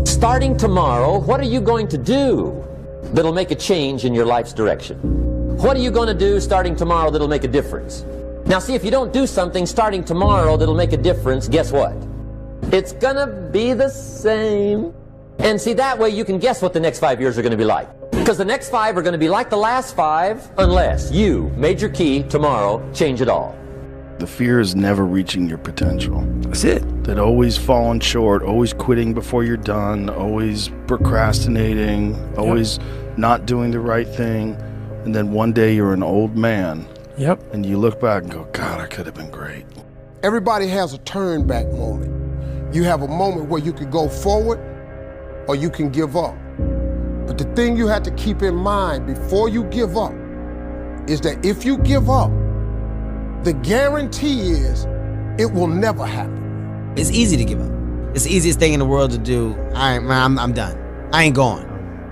Starting tomorrow, what are you going to do that'll make a change in your life's direction? What are you going to do starting tomorrow that'll make a difference? Now see, if you don't do something starting tomorrow that'll make a difference, guess what? It's gonna be the same. And see, that way you can guess what the next 5 years are going to be like. Because the next 5 are going to be like the last 5 unless you, major key, tomorrow, change it all. The fear is never reaching your potential. That's it. That always falling short, always quitting before you're done, always procrastinating, always not doing the right thing. And then one day you're an old man. Yep. And you look back and go, God, I could have been great. Everybody has a turn back moment. You have a moment where you could go forward or you can give up. But the thing you have to keep in mind before you give up is that if you give up, the guarantee is it will never happen. It's easy to give up. It's the easiest thing in the world to do. I'm done. I ain't going.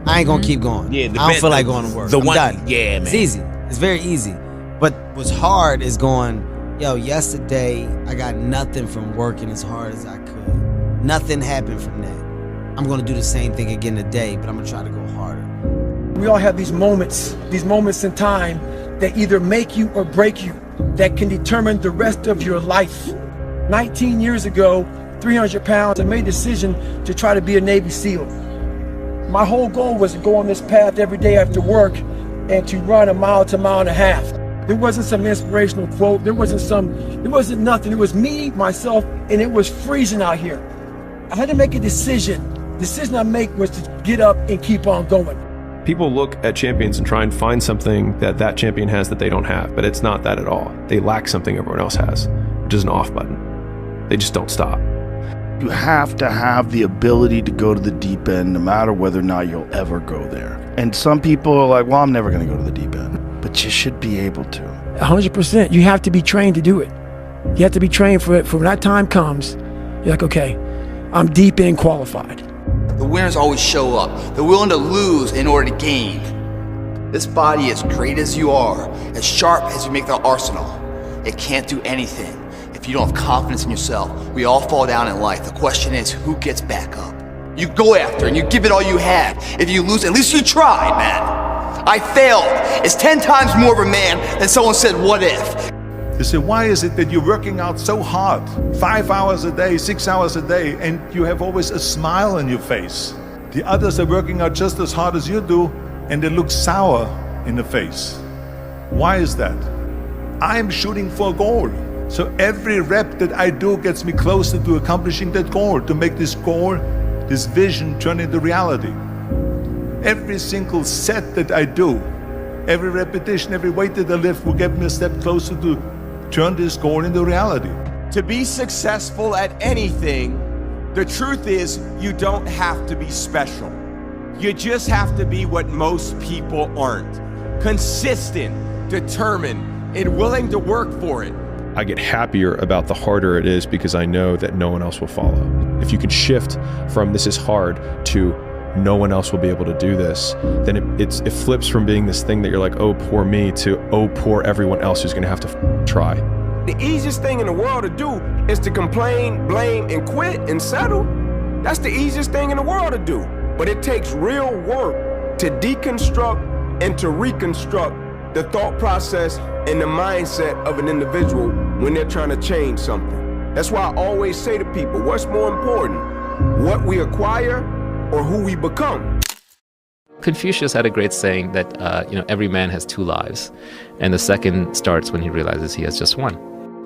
I ain't gonna keep going. Yeah, I don't feel like going to work. I'm done. Yeah, man. It's easy. It's very easy. But what's hard is going, yo, yesterday I got nothing from working as hard as I could. Nothing happened from that. I'm gonna do the same thing again today, but I'm gonna try to go harder. We all have these moments in time that either make you or break you, that can determine the rest of your life. 19 years ago, 300 pounds, I made a decision to try to be a Navy SEAL. My whole goal was to go on this path every day after work and to run a mile to a mile and a half. There wasn't some inspirational quote, there wasn't nothing. It was me, myself, and it was freezing out here. I had to make a decision. The decision I make was to get up and keep on going. People look at champions and try and find something that that champion has that they don't have, but it's not that at all. They lack something everyone else has, which is an off button. They just don't stop. You have to have the ability to go to the deep end no matter whether or not you'll ever go there. And some people are like, well, I'm never going to go to the deep end. But you should be able to. 100%. You have to be trained to do it. You have to be trained for it. For when that time comes, you're like, okay, I'm deep end qualified. The winners always show up. They're willing to lose in order to gain. This body, as great as you are, as sharp as you make the arsenal, it can't do anything if you don't have confidence in yourself. We all fall down in life. The question is, who gets back up? You go after and you give it all you have. If you lose, at least you tried, man. I failed. It's 10 times more of a man than someone said, what if? You say, why is it that you're working out so hard? 5 hours a day, 6 hours a day, and you have always a smile on your face. The others are working out just as hard as you do, and they look sour in the face. Why is that? I'm shooting for a goal. So every rep that I do gets me closer to accomplishing that goal, to make this goal, this vision, turn into reality. Every single set that I do, every repetition, every weight that I lift will get me a step closer to turn this goal into reality. To be successful at anything, the truth is you don't have to be special. You just have to be what most people aren't. Consistent, determined, and willing to work for it. I get happier about the harder it is because I know that no one else will follow. If you can shift from this is hard to no one else will be able to do this, then it flips from being this thing that you're like, oh, poor me, to oh, poor everyone else who's gonna have to try. The easiest thing in the world to do is to complain, blame, and quit and settle. That's the easiest thing in the world to do. But it takes real work to deconstruct and to reconstruct the thought process and the mindset of an individual when they're trying to change something. That's why I always say to people, what's more important, what we acquire or who we become? Confucius had a great saying that, every man has 2 lives, and the second starts when he realizes he has just one.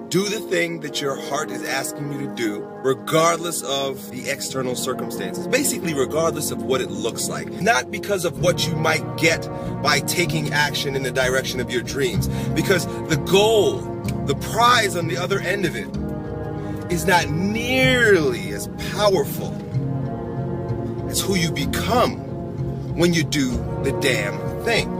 Do the thing that your heart is asking you to do, regardless of the external circumstances. Basically, regardless of what it looks like. Not because of what you might get by taking action in the direction of your dreams. Because the goal, the prize on the other end of it, is not nearly as powerful as who you become when you do the damn thing.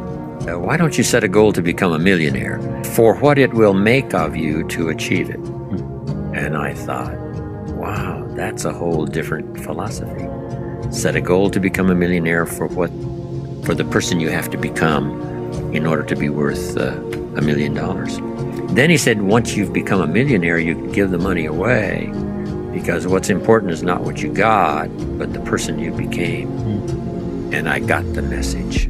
Why don't you set a goal to become a millionaire for what it will make of you to achieve it? And I thought, wow, that's a whole different philosophy. Set a goal to become a millionaire for the person you have to become in order to be worth $1 million. Then he said, once you've become a millionaire, you can give the money away Because what's important is not what you got, but the person you became. And I got the message.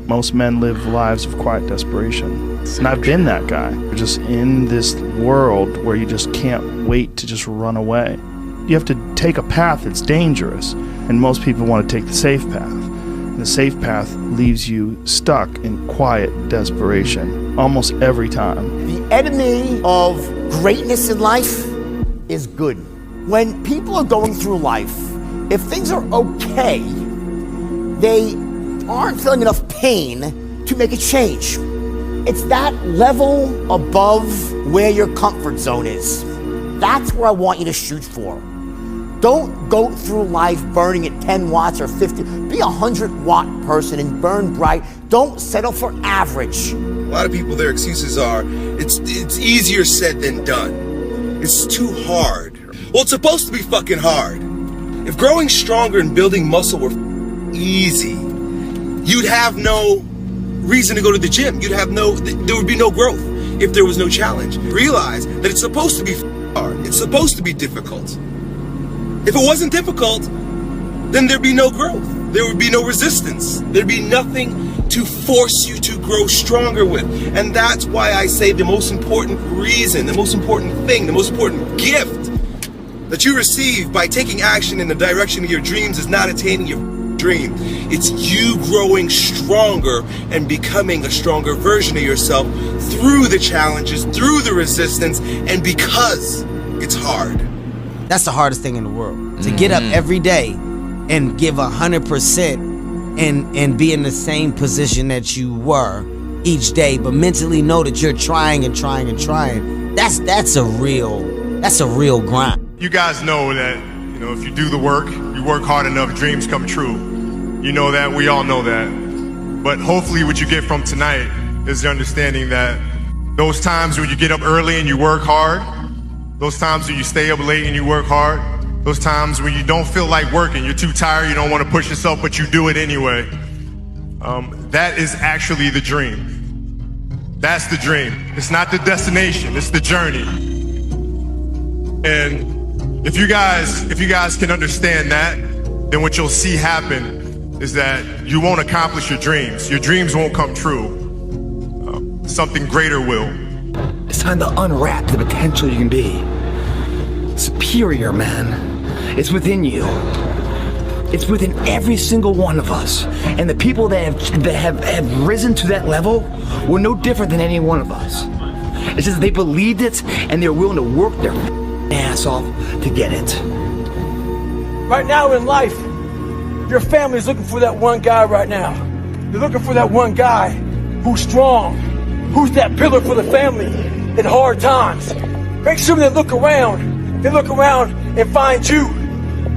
Most men live lives of quiet desperation. And I've been that guy. You're just in this world where you just can't wait to just run away. You have to take a path that's dangerous, and most people want to take the safe path. And the safe path leaves you stuck in quiet desperation almost every time. The enemy of greatness in life is good. When people are going through life, if things are okay, they aren't feeling enough pain to make a change. It's that level above where your comfort zone is. That's where I want you to shoot for. Don't go through life burning at 10 watts or 50. Be a 100-watt person and burn bright. Don't settle for average. A lot of people, their excuses are, it's easier said than done. It's too hard. Well, it's supposed to be fucking hard. If growing stronger and building muscle were easy, you'd have no reason to go to the gym. There would be no growth if there was no challenge. Realize that it's supposed to be hard. It's supposed to be difficult. If it wasn't difficult, then there'd be no growth. There would be no resistance. There'd be nothing to force you to grow stronger with. And that's why I say the most important reason, the most important thing, the most important gift that you receive by taking action in the direction of your dreams is not attaining your dream. It's you growing stronger and becoming a stronger version of yourself through the challenges, through the resistance, and because it's hard. That's the hardest thing in the world. To get up every day and give 100% and be in the same position that you were each day, but mentally know that you're trying and trying and trying. That's a real grind. You guys know that, if you do the work, you work hard enough, dreams come true. You know that, we all know that. But hopefully what you get from tonight is the understanding that those times when you get up early and you work hard, those times when you stay up late and you work hard, those times when you don't feel like working, you're too tired, you don't want to push yourself, but you do it anyway. That is actually the dream. That's the dream. It's not the destination, it's the journey. And if you guys can understand that, then what you'll see happen is that you won't accomplish your dreams. Your dreams won't come true. Something greater will. It's time to unwrap the potential you can be. Superior, man. It's within you. It's within every single one of us. And the people that have risen to that level were no different than any one of us. It's just they believed it and they're willing to work their ass off to get it. Right now in life, your family's looking for that one guy right now. You're looking for that one guy who's strong, who's that pillar for the family in hard times. Make sure they look around and find you.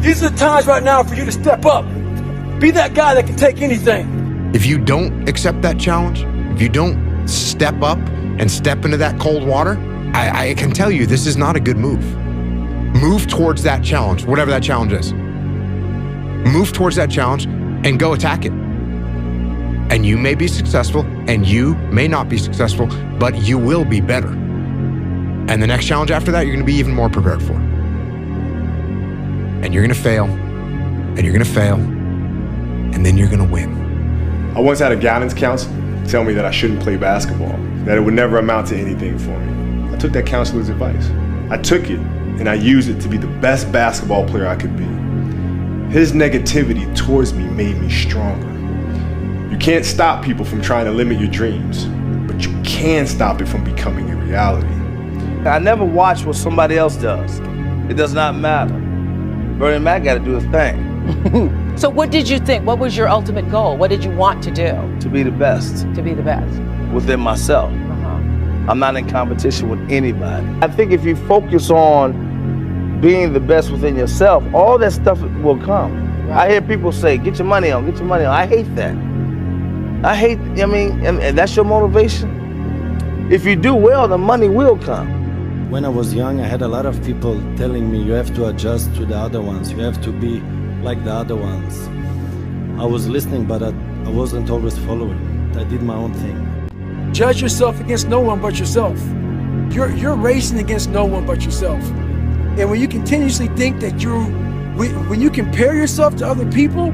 These are the times right now for you to step up. Be that guy that can take anything. If you don't accept that challenge, if you don't step up and step into that cold water, I can tell you this is not a good move. Move towards that challenge, whatever that challenge is. Move towards that challenge and go attack it. And you may be successful and you may not be successful, but you will be better. And the next challenge after that, you're gonna be even more prepared for. And you're gonna fail, and you're gonna fail, and then you're gonna win. I once had a guidance counselor tell me that I shouldn't play basketball, that it would never amount to anything for me. I took that counselor's advice. I took it, and I used it to be the best basketball player I could be. His negativity towards me made me stronger. You can't stop people from trying to limit your dreams, but you can stop it from becoming a reality. I never watch what somebody else does. It does not matter. Bernie Mac got to do his thing. So what did you think? What was your ultimate goal? What did you want to do? To be the best. To be the best. Within myself. I'm not in competition with anybody. I think if you focus on being the best within yourself, all that stuff will come. Right. I hear people say, get your money on, get your money on. I hate that. And that's your motivation. If you do well, the money will come. When I was young, I had a lot of people telling me, you have to adjust to the other ones. You have to be like the other ones. I was listening, but I wasn't always following. I did my own thing. Judge yourself against no one but yourself. You're racing against no one but yourself. And when you continuously think that when you compare yourself to other people,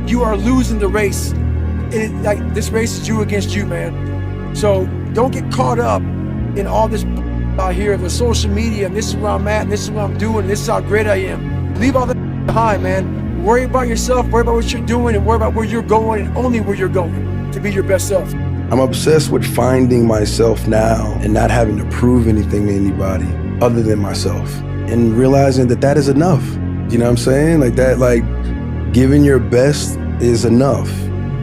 you are losing the race. And like this race is you against you, man. So don't get caught up in all this out here, the social media, and this is where I'm at, and this is what I'm doing, and this is how great I am. Leave all that behind, man. Worry about yourself, worry about what you're doing, and worry about where you're going, and only where you're going to be your best self. I'm obsessed with finding myself now and not having to prove anything to anybody other than myself, and realizing that that is enough. You know what I'm saying? Like that, like giving your best is enough.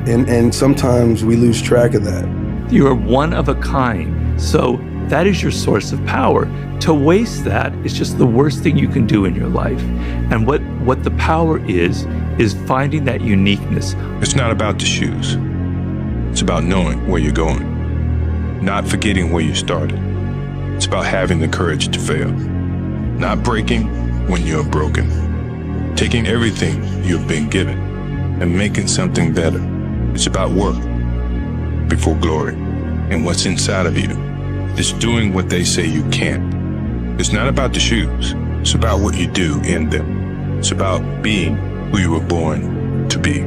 And sometimes we lose track of that. You are one of a kind. So that is your source of power. To waste that is just the worst thing you can do in your life. And what the power is finding that uniqueness. It's not about the shoes. It's about knowing where you're going, not forgetting where you started. It's about having the courage to fail, not breaking when you're broken, taking everything you've been given and making something better. It's about work before glory, and what's inside of you is doing what they say you can't. It's not about the shoes. It's about what you do in them. It's about being who you were born to be.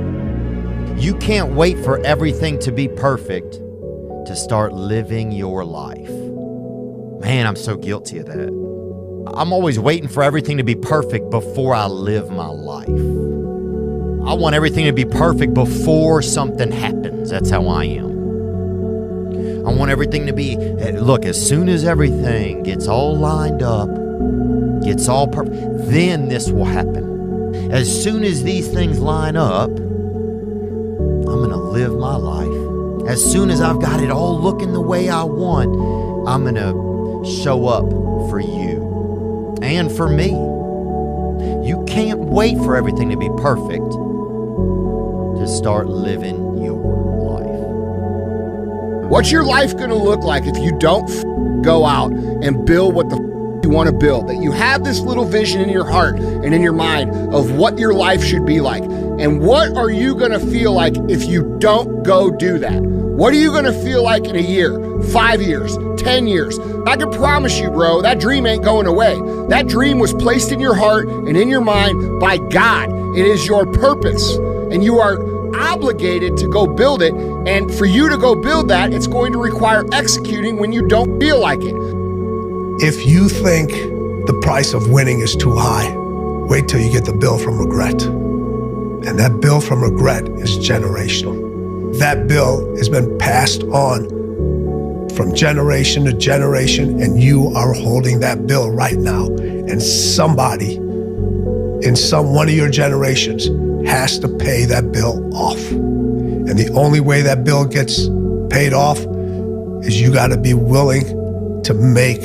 You can't wait for everything to be perfect to start living your life. Man, I'm so guilty of that. I'm always waiting for everything to be perfect before I live my life. I want everything to be perfect before something happens. That's how I am. I want everything to be, look, as soon as everything gets all lined up, gets all perfect, then this will happen. As soon as these things line up, I'm gonna live my life. As soon as I've got it all looking the way I want, I'm gonna show up for you and for me. You can't wait for everything to be perfect to start living your life. What's your life gonna look like if you don't go out and build what the you want to build? That you have this little vision in your heart and in your mind of what your life should be like. And what are you gonna feel like if you don't go do that? What are you gonna feel like in a year, 5 years, 10 years? I can promise you, bro, that dream ain't going away. That dream was placed in your heart and in your mind by God. It is your purpose, and you are obligated to go build it. And for you to go build that, it's going to require executing when you don't feel like it. If you think the price of winning is too high, wait till you get the bill from regret. And that bill from regret is generational. That bill has been passed on from generation to generation, and you are holding that bill right now. And somebody in one of your generations has to pay that bill off. And the only way that bill gets paid off is you gotta be willing to make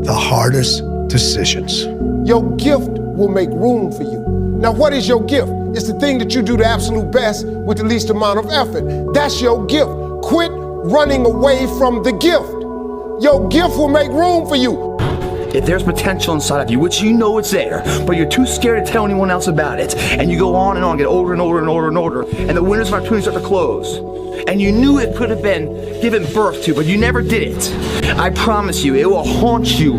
the hardest decisions. Your gift will make room for you. Now, what is your gift? It's the thing that you do the absolute best with the least amount of effort. That's your gift. Quit running away from the gift. Your gift will make room for you. If there's potential inside of you, which you know it's there, but you're too scared to tell anyone else about it, and you go on and on, get older and older and older and older, and the windows of opportunity start to close, and you knew it could have been given birth to, but you never did it, I promise you, it will haunt you.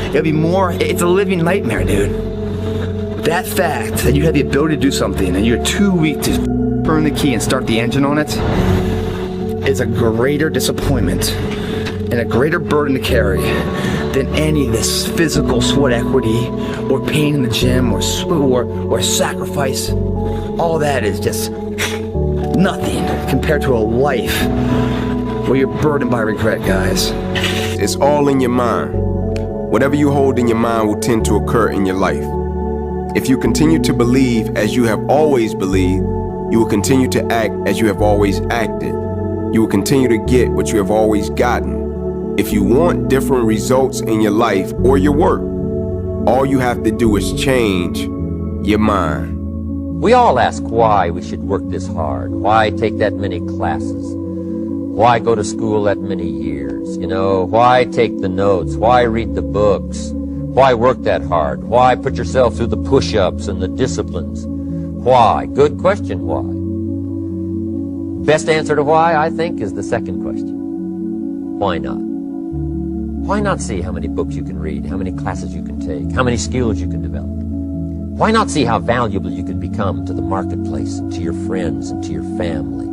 It'll be more, it's a living nightmare, dude. That fact that you have the ability to do something and you're too weak to turn the key and start the engine on it is a greater disappointment and a greater burden to carry than any of this physical sweat equity or pain in the gym or sacrifice. All that is just nothing compared to a life where you're burdened by regret, guys. It's all in your mind. Whatever you hold in your mind will tend to occur in your life. If you continue to believe as you have always believed, you will continue to act as you have always acted. You will continue to get what you have always gotten. If you want different results in your life or your work, all you have to do is change your mind. We all ask why we should work this hard, why take that many classes, why go to school that many years, why take the notes, why read the books, why work that hard, why put yourself through the push-ups and the disciplines, why? Good question, why? Best answer to why, I think, is the second question. Why not? Why not see how many books you can read, how many classes you can take, how many skills you can develop? Why not see how valuable you can become to the marketplace, to your friends, and to your family?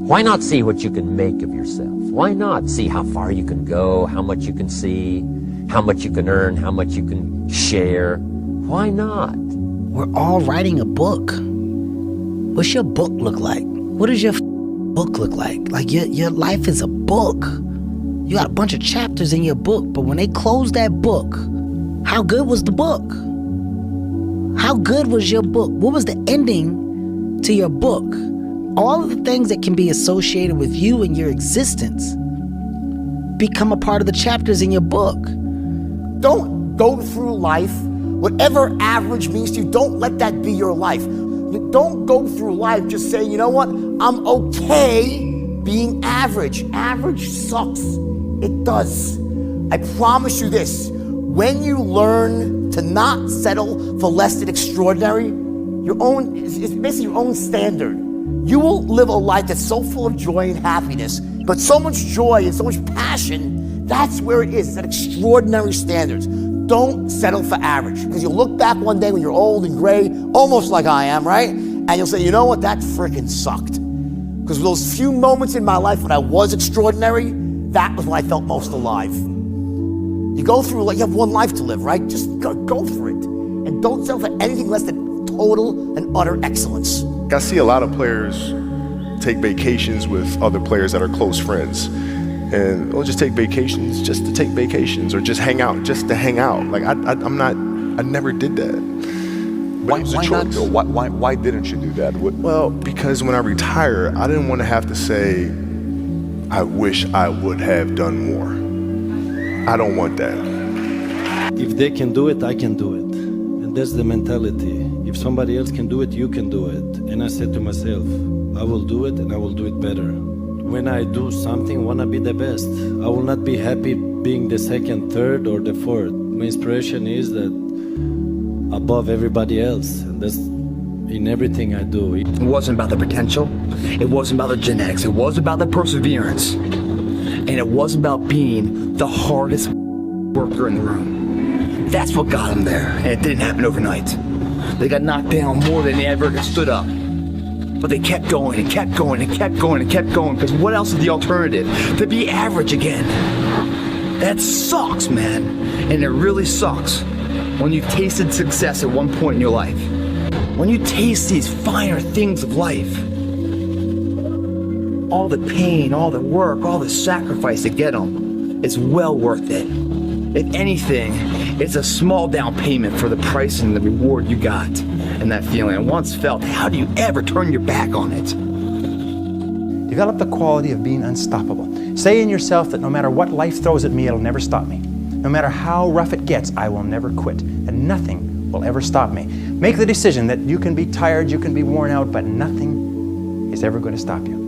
Why not see what you can make of yourself? Why not see how far you can go, how much you can see, how much you can earn, how much you can share? Why not? We're all writing a book. What's your book look like? What does your book look like? Like your life is a book. You got a bunch of chapters in your book, but when they close that book, how good was the book? How good was your book? What was the ending to your book? All of the things that can be associated with you and your existence become a part of the chapters in your book. Don't go through life, whatever average means to you, don't let that be your life. Don't go through life just saying, you know what, I'm okay being average. Average sucks. It does. I promise you this, when you learn to not settle for less than extraordinary, it's basically your own standard. You will live a life that's so full of joy and happiness, but so much joy and so much passion, that's where it is. It's at extraordinary standards. Don't settle for average, because you'll look back one day when you're old and gray, almost like I am, right? And you'll say, you know what, that freaking sucked. Because those few moments in my life when I was extraordinary, that was when I felt most alive. You go through, like you have one life to live, right? Just go for it. And don't settle for anything less than total and utter excellence. I see a lot of players take vacations with other players that are close friends. And they'll just take vacations just to take vacations, or just hang out, just to hang out. Like I never did that. But it was a choice. Why didn't you do that? Well, because when I retire, I didn't want to have to say, I wish I would have done more. I don't want that. If they can do it, I can do it. And that's the mentality. If somebody else can do it, you can do it. And I said to myself, I will do it and I will do it better. When I do something, I want to be the best. I will not be happy being the second, third, or the fourth. My inspiration is that above everybody else, and that's in everything I do. It wasn't about the potential. It wasn't about the genetics. It was about the perseverance. And it wasn't about being the hardest worker in the room. That's what got them there, and it didn't happen overnight. They got knocked down more than they ever stood up. But they kept going and kept going and kept going and kept going, because what else is the alternative? To be average again. That sucks, man. And it really sucks when you've tasted success at one point in your life. When you taste these finer things of life, all the pain, all the work, all the sacrifice to get them, it's well worth it. If anything, it's a small down payment for the price and the reward you got. And that feeling I once felt, how do you ever turn your back on it? Develop the quality of being unstoppable. Say in yourself that no matter what life throws at me, it'll never stop me. No matter how rough it gets, I will never quit. And nothing will ever stop me. Make the decision that you can be tired, you can be worn out, but nothing is ever going to stop you.